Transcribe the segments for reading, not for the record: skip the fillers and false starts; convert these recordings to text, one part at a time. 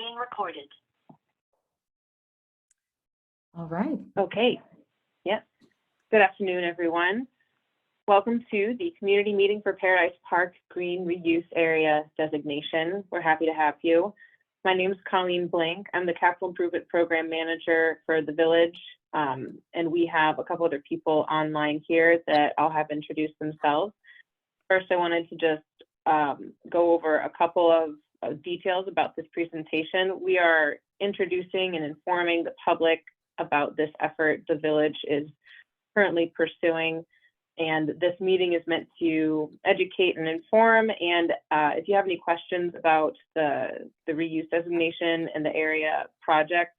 being recorded. All right. Okay. Yep. Good afternoon, everyone. Welcome to the community meeting for Paradise Park Green Reuse Area Designation. We're happy to have you. My name is Colleen Blank. I'm the Capital Improvement Program Manager for the Village. And we have a couple other people online here that I'll have introduce themselves. First, I wanted to just go over a couple of details about this presentation. We are introducing and informing the public about this effort the Village is currently pursuing. And this meeting is meant to educate and inform. And if you have any questions about the reuse designation and the area project,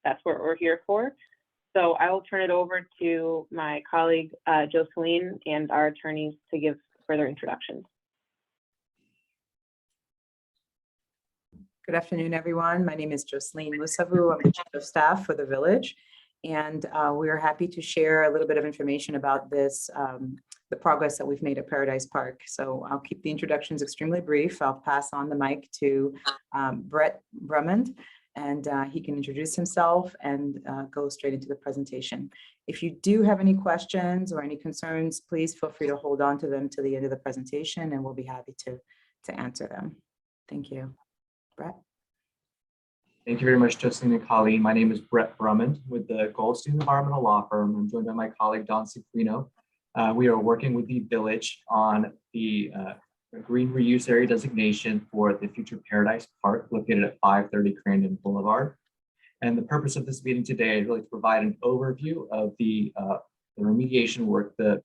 that's what we're here for. So I will turn it over to my colleague, Jocelyn, and our attorneys to give further introductions. Good afternoon, everyone. My name is Jocelyn Musavu. I'm the Chief of Staff for the Village. And we are happy to share a little bit of information about this, the progress that we've made at Paradise Park. So I'll keep the introductions extremely brief. I'll pass on the mic to Brett Brumond, and he can introduce himself and go straight into the presentation. If you do have any questions or any concerns, please feel free to hold on to them to the end of the presentation, and we'll be happy to answer them. Thank you. Brett. Thank you very much, Jocelyn and Colleen. My name is Brett Brumond with the Goldstein Environmental Law Firm. I'm joined by my colleague, Don Ciprino. We are working with the Village on the green reuse area designation for the future Paradise Park located at 530 Crandon Blvd. And the purpose of this meeting today is really to provide an overview of the remediation work that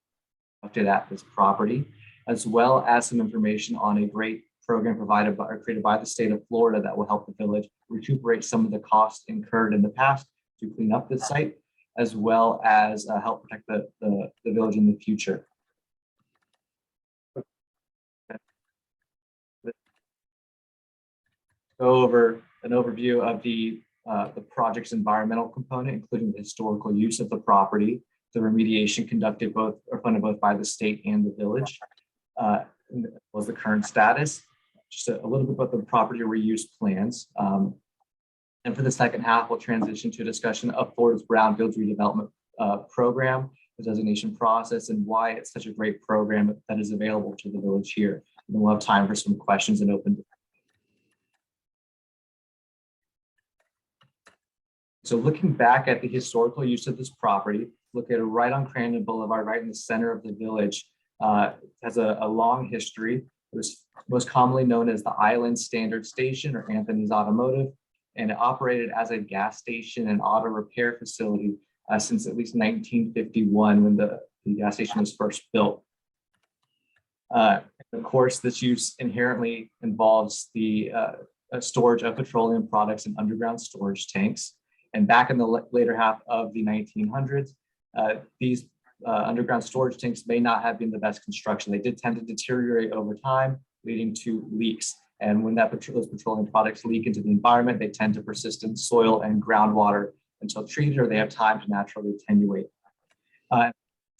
conducted at this property, as well as some information on a great program provided by or created by the state of Florida that will help the Village recuperate some of the costs incurred in the past to clean up this site, as well as help protect the Village in the future. Go over an overview of the project's environmental component, including the historical use of the property, the remediation conducted both or funded both by the state and the Village, was the current status. Just a little bit about the property reuse plans. And for the second half, we'll transition to a discussion of Florida's Brownfields redevelopment program, the designation process, and why it's such a great program that is available to the Village here. And we'll have time for some questions and open. So looking back at the historical use of this property, located right on Crandon Boulevard, right in the center of the Village, has a long history. It was most commonly known as the Island Standard Station or Anthony's Automotive, and it operated as a gas station and auto repair facility since at least 1951 when the gas station was first built. Of course, this use inherently involves the storage of petroleum products in underground storage tanks. And back in the later half of the 1900s, these underground storage tanks may not have been the best construction. They did tend to deteriorate over time, leading to leaks. And when those petroleum products leak into the environment, they tend to persist in soil and groundwater until treated, or they have time to naturally attenuate.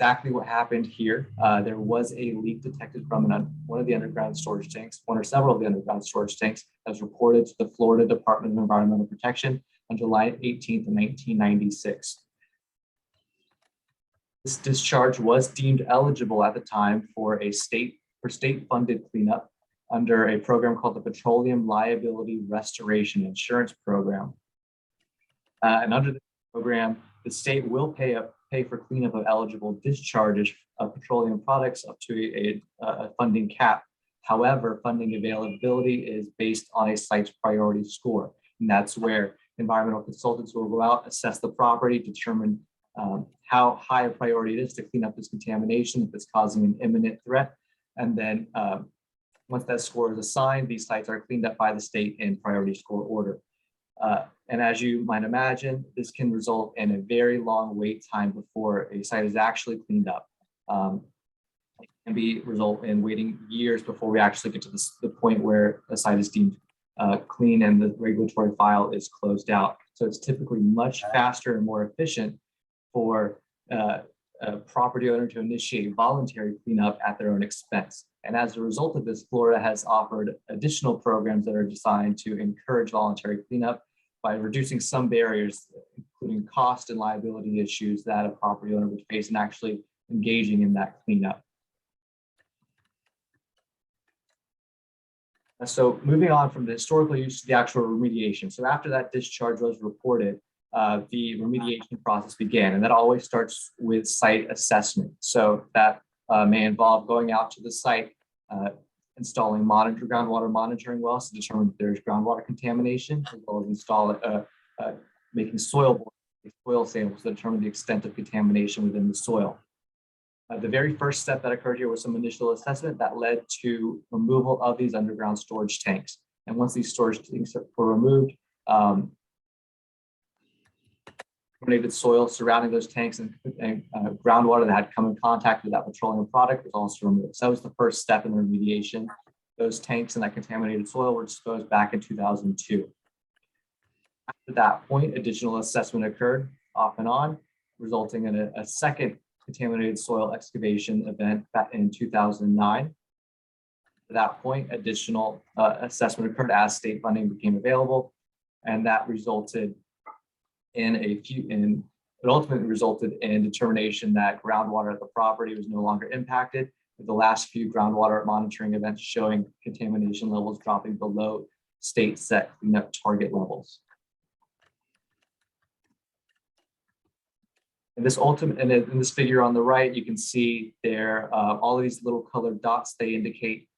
Exactly what happened here. There was a leak detected from one of the underground storage tanks, one or several of the underground storage tanks, as reported to the Florida Department of Environmental Protection on July 18th, 1996. This discharge was deemed eligible at the time for a state-funded cleanup under a program called the Petroleum Liability Restoration Insurance Program. And under this program, the state will pay for cleanup of eligible discharges of petroleum products up to a funding cap. However, funding availability is based on a site's priority score. And that's where environmental consultants will go out, assess the property, determine how high a priority it is to clean up this contamination if it's causing an imminent threat. And then once that score is assigned, these sites are cleaned up by the state in priority score order. And as you might imagine, this can result in a very long wait time before a site is actually cleaned up. It can result in waiting years before we actually get to the point where a site is deemed clean and the regulatory file is closed out. So it's typically much faster and more efficient for a property owner to initiate voluntary cleanup at their own expense. And as a result of this, Florida has offered additional programs that are designed to encourage voluntary cleanup by reducing some barriers, including cost and liability issues that a property owner would face in actually engaging in that cleanup. So moving on from the historical use to the actual remediation. So after that discharge was reported, the remediation process began, and that always starts with site assessment. So that may involve going out to the site, installing groundwater monitoring wells to determine if there's groundwater contamination, as well as making soil samples to determine the extent of contamination within the soil. The very first step that occurred here was some initial assessment that led to removal of these underground storage tanks. And once these storage tanks were removed, contaminated soil surrounding those tanks and groundwater that had come in contact with that petroleum product was also removed. So that was the first step in the remediation. Those tanks and that contaminated soil were disposed back in 2002. After that point, additional assessment occurred off and on, resulting in a second contaminated soil excavation event back in 2009. At that point, additional assessment occurred as state funding became available, and that resulted in it ultimately resulted in determination that groundwater at the property was no longer impacted, with the last few groundwater monitoring events showing contamination levels dropping below state set cleanup target levels. In this figure on the right, you can see there all of these little colored dots. They indicate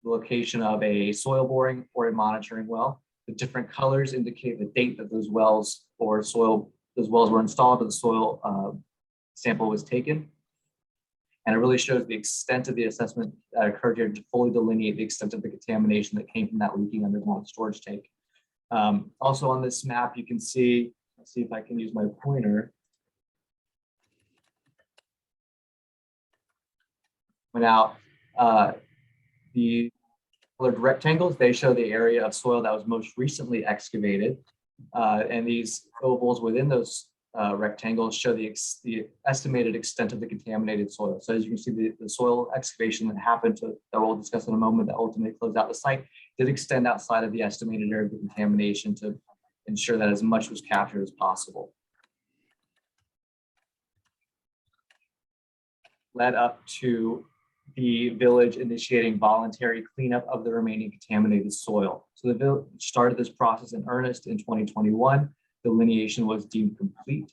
the location of a soil boring or a monitoring well. The different colors indicate the date that those wells were installed, or the soil sample was taken. And it really shows the extent of the assessment that occurred here to fully delineate the extent of the contamination that came from that leaking underground storage tank. Also on this map, you can see, let's see if I can use my pointer. Out the colored rectangles, they show the area of soil that was most recently excavated, and these ovals within those rectangles show the estimated extent of the contaminated soil. So as you can see, the soil excavation that happened that we'll discuss in a moment that ultimately closed out the site did extend outside of the estimated area of the contamination to ensure that as much was captured as possible. Led up to the village initiating voluntary cleanup of the remaining contaminated soil. So the village started this process in earnest in 2021. Delineation was deemed complete,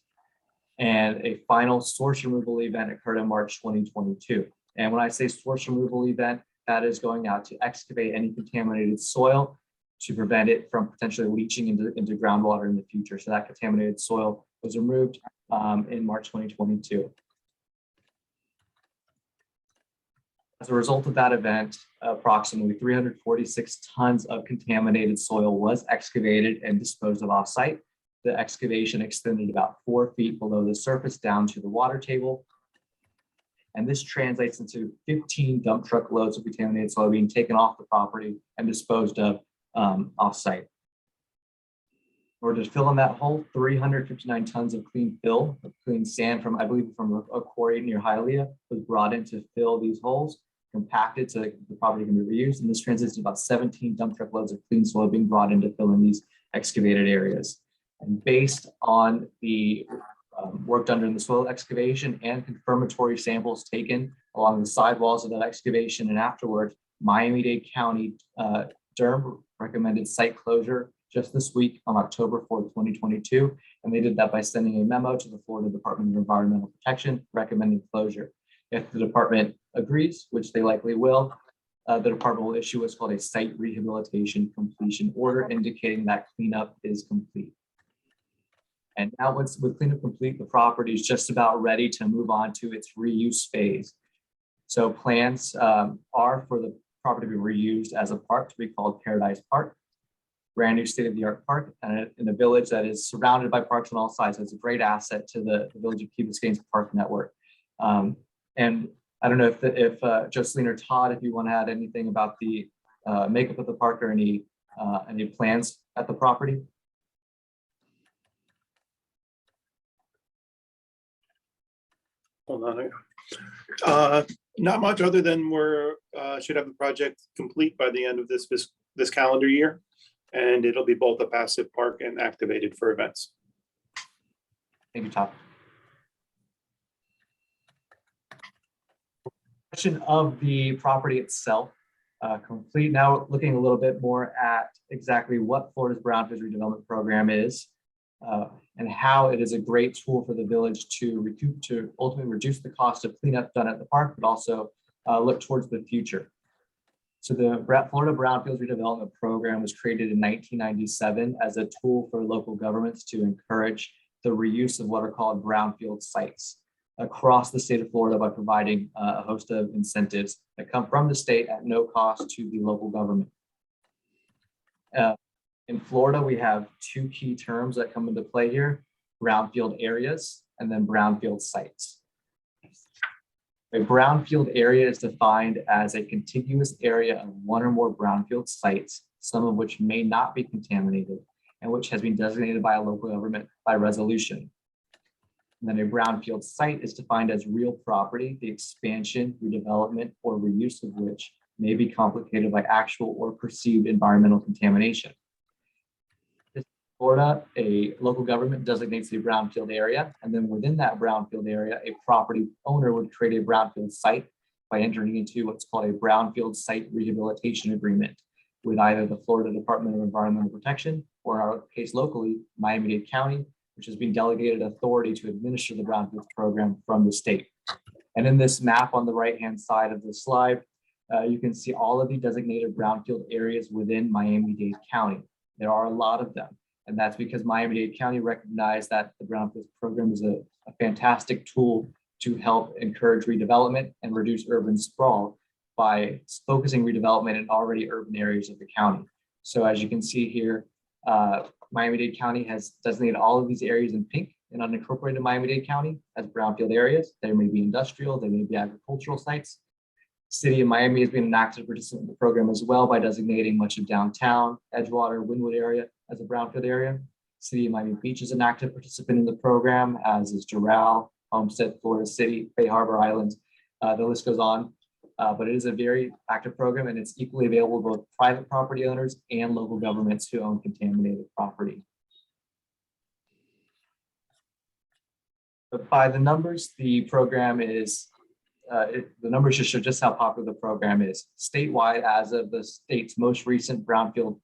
and a final source removal event occurred in March 2022. And when I say source removal event, that is going out to excavate any contaminated soil to prevent it from potentially leaching into groundwater in the future. So that contaminated soil was removed in March 2022. As a result of that event, approximately 346 tons of contaminated soil was excavated and disposed of off-site. The excavation extended about 4 feet below the surface down to the water table. And this translates into 15 dump truck loads of contaminated soil being taken off the property and disposed of off-site. In order to fill in that hole, 359 tons of clean fill, clean sand from, I believe, from a quarry near Hialeah was brought in to fill these holes, compacted so that the property can be reused. And this translates to about 17 dump truck loads of clean soil being brought in to fill in these excavated areas. And based on the work done during the soil excavation and confirmatory samples taken along the sidewalls of that excavation and afterward, Miami-Dade County DERM recommended site closure just this week on October 4th, 2022. And they did that by sending a memo to the Florida Department of Environmental Protection recommending closure. If the department agrees, which they likely will, the department will issue what's called a site rehabilitation completion order indicating that cleanup is complete. And now with cleanup complete, the property is just about ready to move on to its reuse phase. So plans are for the property to be reused as a park to be called Paradise Park, brand new state-of-the-art park in a village that is surrounded by parks on all sides. So it's a great asset to the Village of Key Biscayne's park network. And I don't know if Jocelyn or Todd, if you want to add anything about the makeup of the park or any plans at the property. Hold on. Not much other than we're should have the project complete by the end of this calendar year, and it'll be both a passive park and activated for events. Thank you, Tom. Question of the property itself, complete. Now looking a little bit more at exactly what Florida's Brownfields redevelopment program is, and how it is a great tool for the village to ultimately reduce the cost of cleanup done at the park, but also look towards the future. So the Florida Brownfields redevelopment program was created in 1997 as a tool for local governments to encourage the reuse of what are called brownfield sites across the state of Florida by providing a host of incentives that come from the state at no cost to the local government. In Florida, we have two key terms that come into play here: brownfield areas and then brownfield sites. A brownfield area is defined as a contiguous area of one or more brownfield sites, some of which may not be contaminated and which has been designated by a local government by resolution. And then a brownfield site is defined as real property, the expansion, redevelopment, or reuse of which may be complicated by actual or perceived environmental contamination. In Florida, a local government designates a brownfield area, and then within that brownfield area, a property owner would create a brownfield site by entering into what's called a brownfield site rehabilitation agreement with either the Florida Department of Environmental Protection, or in our case locally, Miami-Dade County, which has been delegated authority to administer the brownfields program from the state. And in this map on the right-hand side of the slide, you can see all of the designated brownfield areas within Miami-Dade County. There are a lot of them, and that's because Miami-Dade County recognized that the brownfields program is a fantastic tool to help encourage redevelopment and reduce urban sprawl by focusing redevelopment in already urban areas of the county. So as you can see here, Miami-Dade County has designated all of these areas in pink in unincorporated Miami-Dade County as brownfield areas. There may be industrial, there may be agricultural sites. City of Miami has been an active participant in the program as well by designating much of downtown, Edgewater, Wynwood area as a brownfield area. City of Miami Beach is an active participant in the program, as is Doral, Homestead, Florida City, Bay Harbor Islands. The list goes on. But it is a very active program, and it's equally available to both private property owners and local governments who own contaminated property. But by the numbers, the program is, the numbers just show just how popular the program is. Statewide, as of the state's most recent brownfield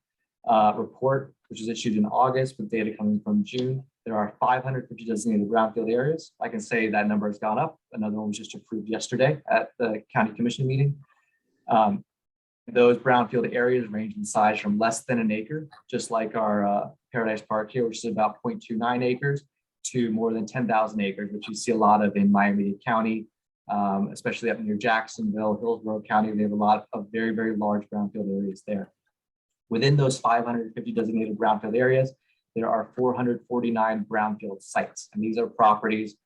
report, which was issued in August with data coming from June, there are 550 designated brownfield areas. I can say that number has gone up. Another one was just approved yesterday at the county commission meeting. Those brownfield areas range in size from less than an acre, just like our Paradise Park here, which is about 0.29 acres, to more than 10,000 acres, which you see a lot of in Miami-Dade County, especially up near Jacksonville, Hillsborough County. They have a lot of very, very large brownfield areas there. Within those 550 designated brownfield areas, there are 449 brownfield sites, and these are properties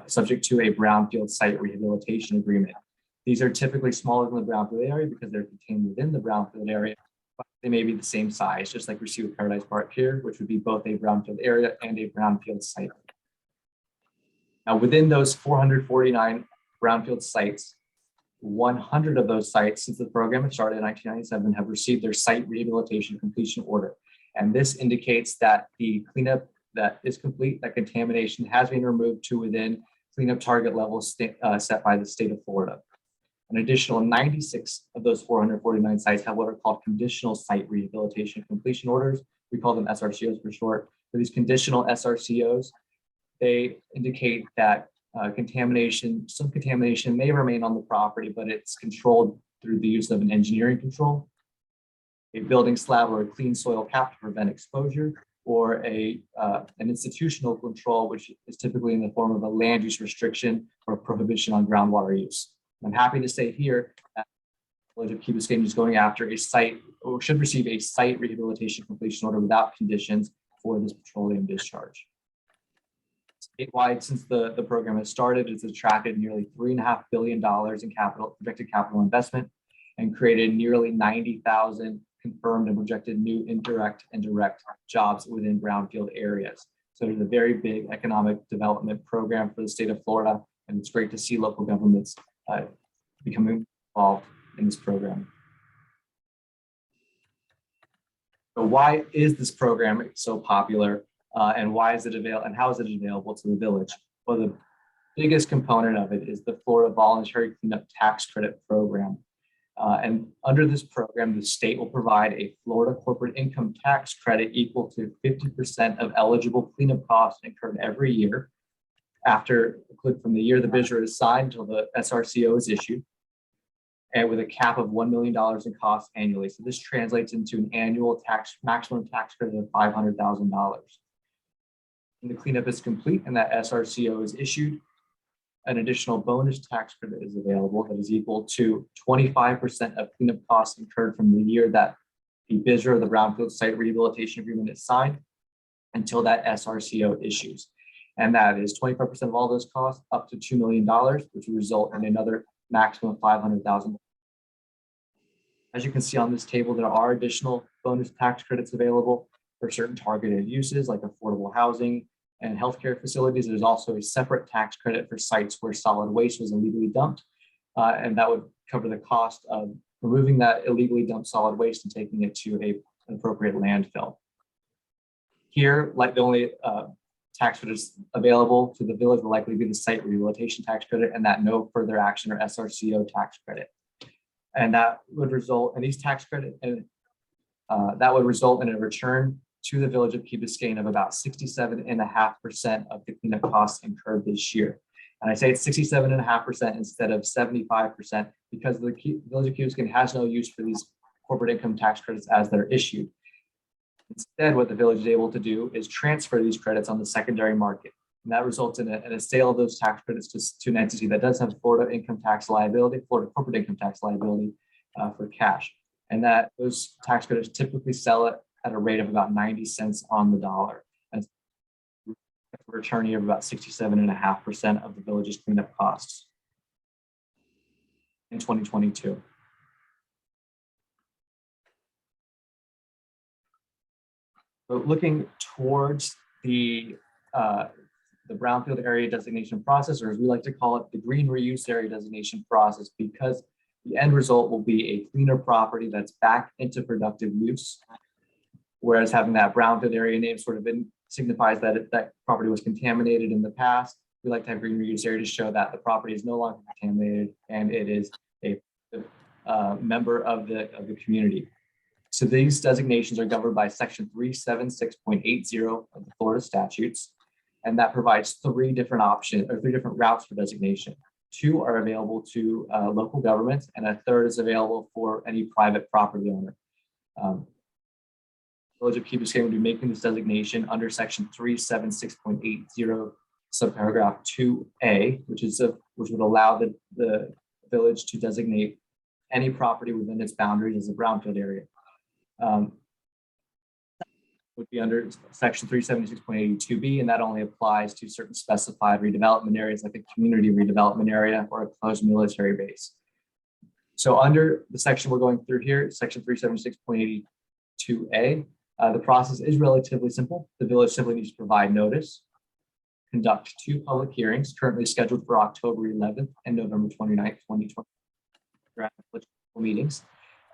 subject to a brownfield site rehabilitation agreement. These are typically smaller than the brownfield area because they're contained within the brownfield area, but they may be the same size, just like we see with Paradise Park here, which would be both a brownfield area and a brownfield site. Now, within those 449 brownfield sites, 100 of those sites since the program had started in 1997 have received their site rehabilitation completion order. And this indicates that the cleanup that is complete, that contamination has been removed to within cleanup target levels set by the state of Florida. An additional 96 of those 449 sites have what are called conditional site rehabilitation completion orders. We call them SRCOs for short. For these conditional SRCOs, they indicate that some contamination may remain on the property, but it's controlled through the use of an engineering control, a building slab or a clean soil cap to prevent exposure, or an institutional control, which is typically in the form of a land use restriction or prohibition on groundwater use. I'm happy to say here that Village of Key Biscayne is going after a site, or should receive a site rehabilitation completion order without conditions for this petroleum discharge. Statewide, since the program has started, it's attracted nearly $3.5 billion in projected capital investment, and created nearly 90,000 confirmed and projected new indirect and direct jobs within brownfield areas. So there's a very big economic development program for the state of Florida, and it's great to see local governments becoming involved in this program. So why is this program so popular, and why is it available, and how is it available to the village? Well, the biggest component of it is the Florida Voluntary Cleanup Tax Credit Program. And under this program, the state will provide a Florida corporate income tax credit equal to 50% of eligible cleanup costs incurred every year from the year the BSRA is signed until the SRCO is issued, and with a cap of $1 million in costs annually. So this translates into an annual maximum tax credit of $500,000. When the cleanup is complete and that SRCO is issued, an additional bonus tax credit is available that is equal to 25% of cleanup costs incurred from the year that the BSRA, the Brownfield Site Rehabilitation Agreement, is signed until that SRCO issues. And that is 25% of all those costs up to $2 million, which will result in another maximum of $500,000. As you can see on this table, there are additional bonus tax credits available for certain targeted uses like affordable housing and healthcare facilities. There's also a separate tax credit for sites where solid waste was illegally dumped, and that would cover the cost of removing that illegally dumped solid waste and taking it to an appropriate landfill. Here, like the only tax credits available to the village will likely be the site rehabilitation tax credit and that no further action or SRCO tax credit. And that would result in these tax credit, and that would result in a return to the Village of Key Biscayne of about 67.5% of the cleanup costs incurred this year. And I say it's 67.5% instead of 75% because the Village of Key Biscayne has no use for these corporate income tax credits as they're issued. Instead, what the village is able to do is transfer these credits on the secondary market. And that results in a sale of those tax credits to an entity that does have Florida income tax liability, Florida corporate income tax liability for cash. And that those tax credits typically sell it at a rate of about 90 cents on the dollar. And a return here of about 67.5% of the village's cleanup costs in 2022. So looking towards the brownfield area designation process, or as we like to call it, the green reuse area designation process, because the end result will be a cleaner property that's back into productive use. Whereas having that brownfield area name sort of signifies that that property was contaminated in the past. We like to have green reuse area to show that the property is no longer contaminated and it is a member of the community. So these designations are governed by section 376.80 of the Florida statutes. And that provides three different options or three different routes for designation. Two are available to local governments and a third is available for any private property owner. Village of Key Biscayne will be making this designation under section 376.80 subparagraph 2A, which would allow the village to designate any property within its boundaries as a brownfield area. Would be under section 376.82B, and that only applies to certain specified redevelopment areas like a community redevelopment area or a closed military base. So under the section we're going through here, section 376.82A, the process is relatively simple. The village simply needs to provide notice, conduct 2 public hearings currently scheduled for October 11th and November 29th, 2020 meetings.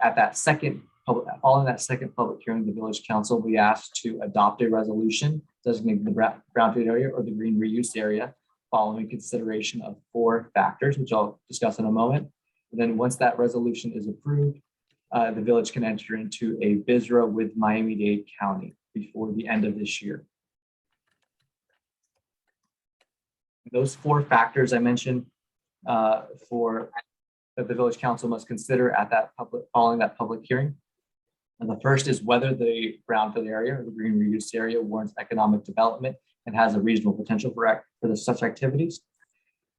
At that following that second public hearing, the village council will be asked to adopt a resolution designating the brownfield area or the green reuse area following consideration of 4 factors, which I'll discuss in a moment. And then once that resolution is approved, the village can enter into a BSRA with Miami-Dade County before the end of this year. Those 4 factors I mentioned that the village council must consider at following that public hearing. And the first is whether the brownfield area or the green reuse area warrants economic development and has a reasonable potential for such activities.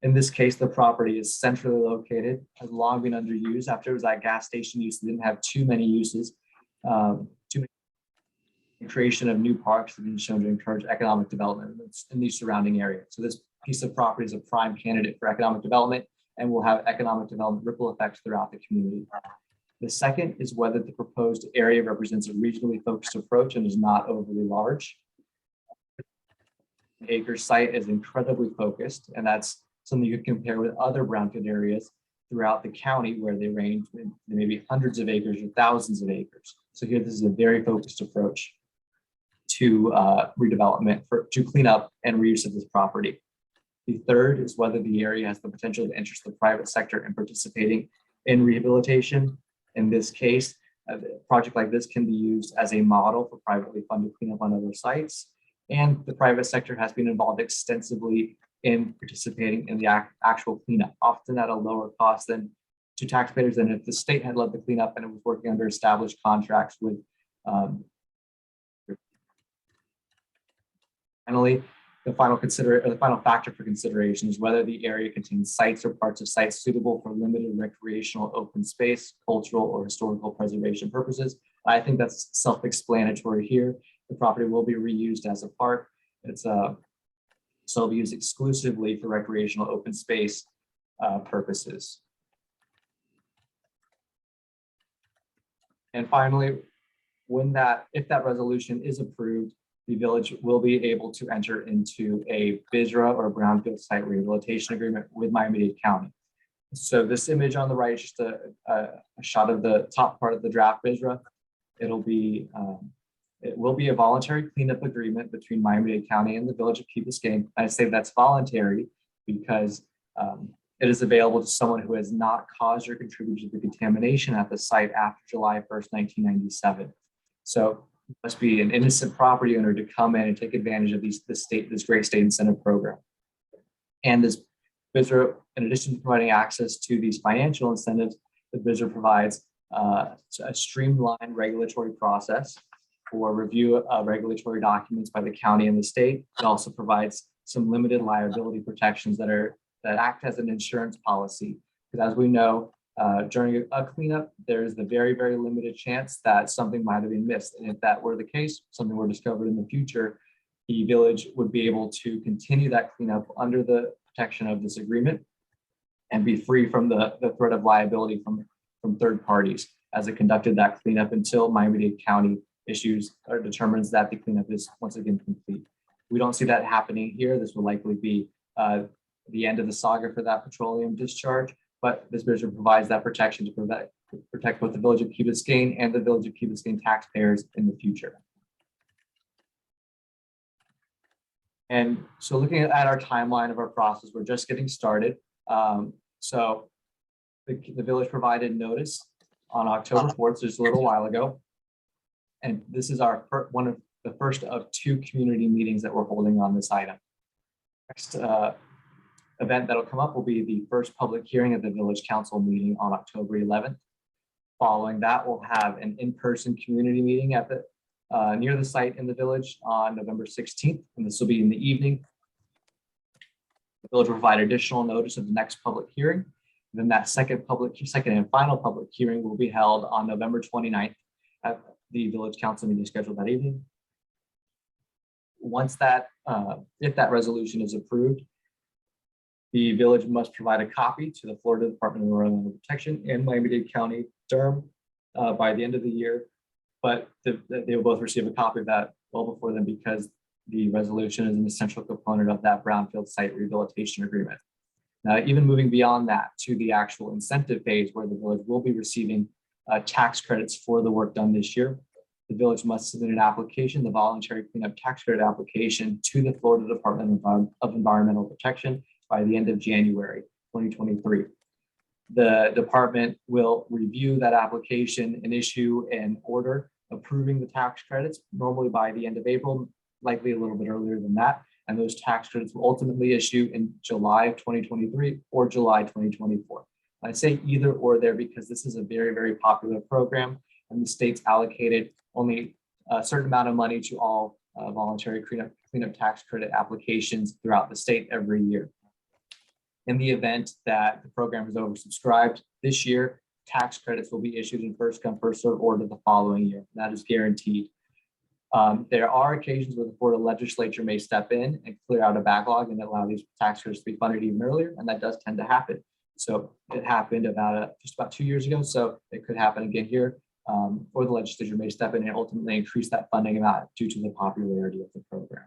In this case, the property is centrally located, has long been underused. After it was that gas station use, it didn't have too many uses. The creation of new parks have been shown to encourage economic development in these surrounding areas. So this piece of property is a prime candidate for economic development and will have economic development ripple effects throughout the community. The second is whether the proposed area represents a regionally focused approach and is not overly large. The acre site is incredibly focused, and that's something you could compare with other brownfield areas throughout the county where they range in maybe hundreds of acres or thousands of acres. So here, this is a very focused approach to redevelopment to clean up and reuse of this property. The third is whether the area has the potential to interest the private sector in participating in rehabilitation. In this case, a project like this can be used as a model for privately funded cleanup on other sites. And the private sector has been involved extensively in participating in the actual cleanup, often at a lower cost than to taxpayers than if the state had led the cleanup and it was working under established contracts with. Finally, the final factor for consideration is whether the area contains sites or parts of sites suitable for limited recreational open space, cultural or historical preservation purposes. I think that's self-explanatory here. The property will be reused as a park. It's so it'll be used exclusively for recreational open space purposes. And finally, if that resolution is approved, the village will be able to enter into a BSRA or brownfield site rehabilitation agreement with Miami-Dade County. So this image on the right is just a shot of the top part of the draft BSRA. It will be a voluntary cleanup agreement between Miami-Dade County and the Village of Key Biscayne. I say that's voluntary because it is available to someone who has not caused or contributed to the contamination at the site after July 1st, 1997. So it must be an innocent property owner to come in and take advantage of this great state incentive program. And this BSRA, in addition to providing access to these financial incentives, the BSRA provides a streamlined regulatory process for review of regulatory documents by the county and the state. It also provides some limited liability protections that act as an insurance policy. Because as we know, during a cleanup, there is the very, very limited chance that something might have been missed. And if that were the case, something were discovered in the future, the village would be able to continue that cleanup under the protection of this agreement and be free from the threat of liability from third parties as it conducted that cleanup until Miami-Dade County issues or determines that the cleanup is once again complete. We don't see that happening here. This will likely be the end of the saga for that petroleum discharge, but this BSRA provides that protection to protect both the Village of Key Biscayne and the Village of Key Biscayne taxpayers in the future. And so looking at our timeline of our process, we're just getting started. So the village provided notice on October 4th, just a little while ago. And this is one of the first of two community meetings that we're holding on this item. Next event that'll come up will be the first public hearing of the village council meeting on October 11th. Following that, we'll have an in-person community meeting at the near the site in the village on November 16th, and this will be in the evening. The village will provide additional notice of the next public hearing. And then that second and final public hearing will be held on November 29th at the village council meeting scheduled that evening. Once that, if that resolution is approved, the village must provide a copy to the Florida Department of Environmental Protection and Miami-Dade County Durham by the end of the year. But they will both receive a copy of that well before then, because the resolution is an essential component of that brownfield site rehabilitation agreement. Now, even moving beyond that to the actual incentive phase, where the village will be receiving tax credits for the work done this year, the village must submit an application, the voluntary cleanup tax credit application, to the Florida Department of Environmental Protection by the end of January 2023. The department will review that application and issue an order approving the tax credits, normally by the end of April, likely a little bit earlier than that. And those tax credits will ultimately issue in July of 2023 or July 2024. I say either or there because this is a very, very popular program, and the state's allocated only a certain amount of money to all voluntary cleanup tax credit applications throughout the state every year. In the event that the program is oversubscribed this year, tax credits will be issued in first come, first served order the following year. That is guaranteed. There are occasions where the Florida legislature may step in and clear out a backlog and allow these tax credits to be funded even earlier, and that does tend to happen. So it happened just about 2 years ago, so it could happen again here, or the legislature may step in and ultimately increase that funding amount due to the popularity of the program.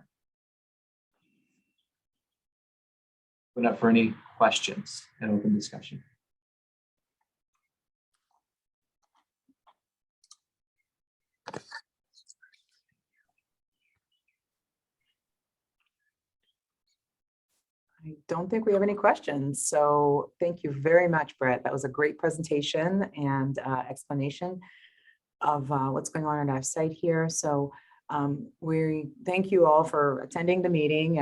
Open up for any questions and open discussion. I don't think we have any questions. So thank you very much, Brett. That was a great presentation and explanation of what's going on our site here. So we thank you all for attending the meeting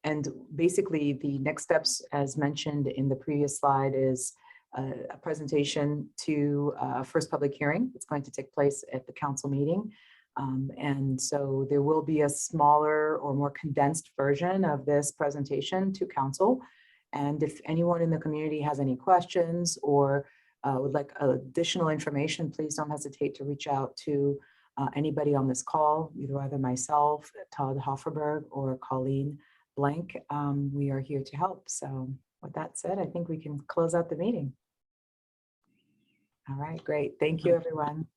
and basically the next steps, as mentioned in the previous slide, is a presentation to first public hearing. It's going to take place at the council meeting. And so there will be a smaller or more condensed version of this presentation to council. And if anyone in the community has any questions or would like additional information, please don't hesitate to reach out to anybody on this call, either myself, Todd Hofferberg, or Colleen Blank. We are here to help. So with that said, I think we can close out the meeting. All right, great. Thank you, everyone.